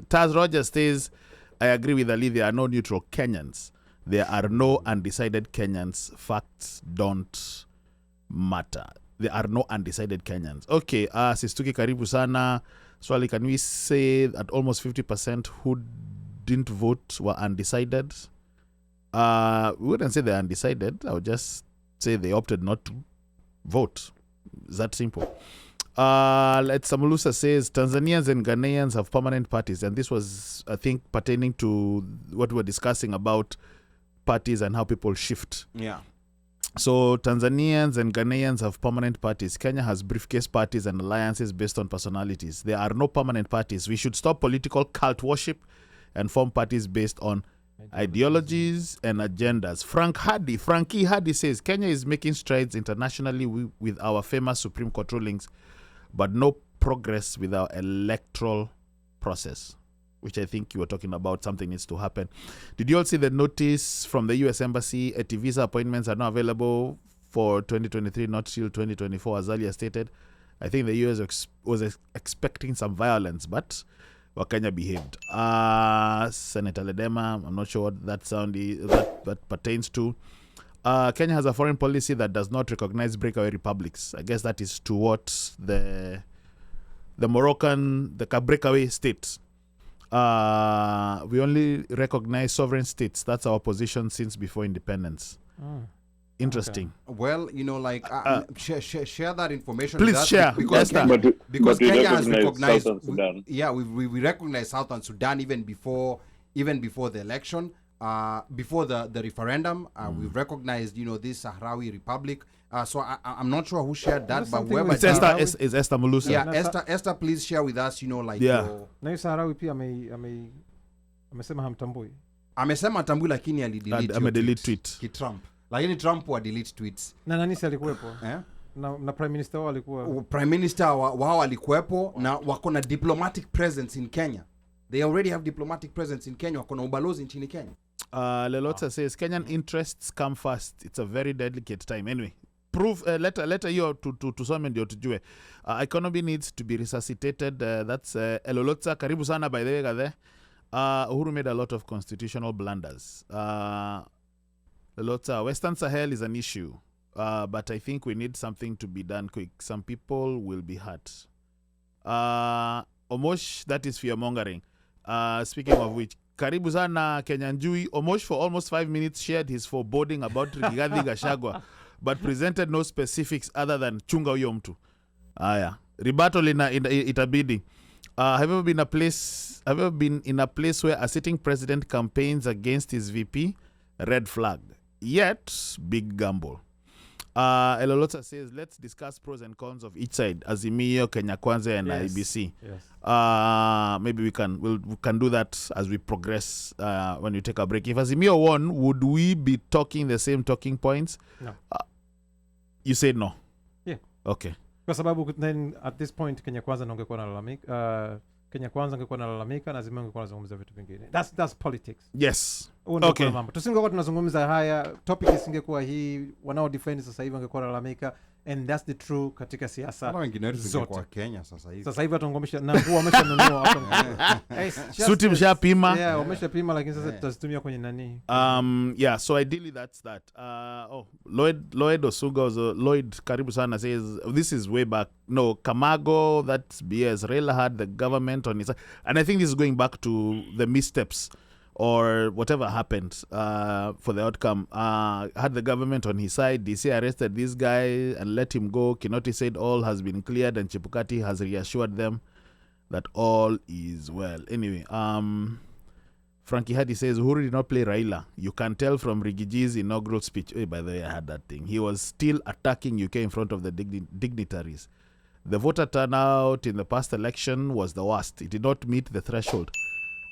Taz Rogers says, I agree with Ali, there are no neutral Kenyans. There are no undecided Kenyans. Facts don't matter. There are no undecided Kenyans. Okay, Sistuki karibu sana. Swali, can we say that almost 50% who didn't vote were undecided? We wouldn't say they're undecided. I would just say they opted not to vote. It's that simple. Let's Samulusa says Tanzanians and Ghanaians have permanent parties, and this was, I think, pertaining to what we were discussing about parties and how people shift. Yeah. So Tanzanians and Ghanaians have permanent parties. Kenya has briefcase parties and alliances based on personalities. There are no permanent parties. We should stop political cult worship and form parties based on ideologies and agendas. Frankie Hardy says Kenya is making strides internationally with our famous Supreme Court rulings, but no progress with our electoral process, which I think you were talking about. Something needs to happen. Did you all see the notice from the U.S. Embassy? Visa appointments are not available for 2023, not till 2024, as earlier stated. I think the U.S. was expecting some violence, but Wakenya behaved. Senator Ledema, I'm not sure what that sound is, that pertains to. Kenya has a foreign policy that does not recognize breakaway republics. I guess that is to what the breakaway states. We only recognize sovereign states. That's our position since before independence. Interesting. Okay. Well, share that information. Please with us share. Because Kenya has recognized Southern Sudan. We recognize Southern Sudan even before the election. Before the referendum, we've recognized, this Sahrawi Republic. So I'm not sure who shared that, but whoever it's Esther Mulusa. Yeah, Esther, please share with us, Na Sahrawi pia amesema hamtambui. Amesema tambui lakini alidelete tweet. Ki-Trump. Lakini Trump wa delete tweets. Na nani alikuwepo? Na prime minister wao alikuwa. Prime minister wao alikuwepo na wako na diplomatic presence in Kenya. They already have diplomatic presence in Kenya. Wako na ubalozi nchini Kenya. Lelota says Kenyan interests come first. It's a very delicate time. Anyway, proof letter hiyo tusome ndio tujue. Economy needs to be resuscitated. That's Lelota. Karibu sana, by the way, Gade. Uhuru made a lot of constitutional blunders. Lelota, Western Sahel is an issue, but I think we need something to be done quick. Some people will be hurt. Omosh, that is fear-mongering. Speaking of which, karibu sana Kenyan Jui. Omosh for almost 5 minutes shared his foreboding about Rigathi Gachagua, but presented no specifics other than chunga huyo mtu. Rebuttal itabidi. Have you ever been in a place where a sitting president campaigns against his VP? Red flag. Yet, big gamble. Elolota says, let's discuss pros and cons of each side. Azimio, Kenya Kwanza, and IBC. Yes. Maybe we can do that as we progress when we take a break. If Azimio won, would we be talking the same talking points? No. You said no? Yeah. Okay. Kwa sababu then at this point Kenya Kwanza ungekuwa nalalamika. Kenya Kwanza ungekuwa nalalamika na Azimio ungekuwa nazungumza vitu vingine. That's politics. Yes. Okay. Tusingekuwa tunazungumza haya, topic isingekuwa hii, wanao defend sasa hivi ungekuwa nalalamika, and that's the true katika siasa. Wengine zingekuwa Kenya sasa hivi. Sasa hivi watangomesha na nguo wameshanunua hapo. Suti mshapima. Yeah, wameshapima lakini sasa tutazitumia kwenye nani? Yeah, so ideally that's that. Lloyd Osuga Lloyd karibu sana says this is way back. No, Kamago, that's BS. Raila had the government on his side. And I think this is going back to the missteps or whatever happened for the outcome. Had the government on his side. DC arrested this guy and let him go. Kinoti said all has been cleared and Chebukati has reassured them that all is well. Anyway, Frankie Hardy says Uhuru did not play Raila. You can tell from Rigiji's inaugural speech. Oh, by the way, I had that thing. He was still attacking UK in front of the dignitaries. The voter turnout in the past election was the worst. It did not meet the threshold.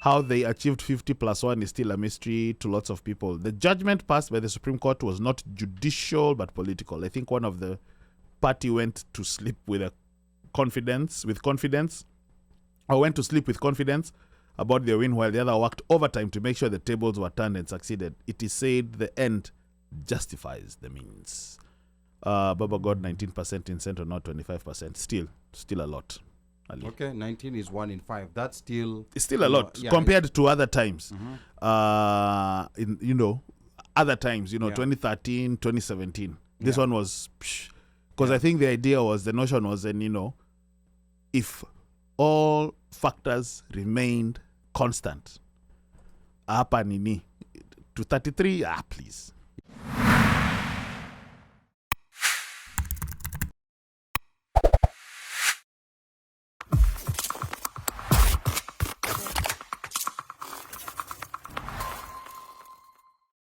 How they achieved 50+1 is still a mystery to lots of people. The judgment passed by the Supreme Court was not judicial but political. I think one of the party went to sleep with confidence, or went to sleep with confidence about their win while the other worked overtime to make sure the tables were turned and succeeded. It is said the end justifies the means. Baba got 19% in Central, not 25%. Still a lot. Ali. Okay, 19 is 1 in 5. That's still... It's still a lot yeah, compared to other times. Mm-hmm. Other times, 2013, 2017. This one was... Because I think the idea was, the notion was, then, if all factors remained constant, hapa nini, to 33, please.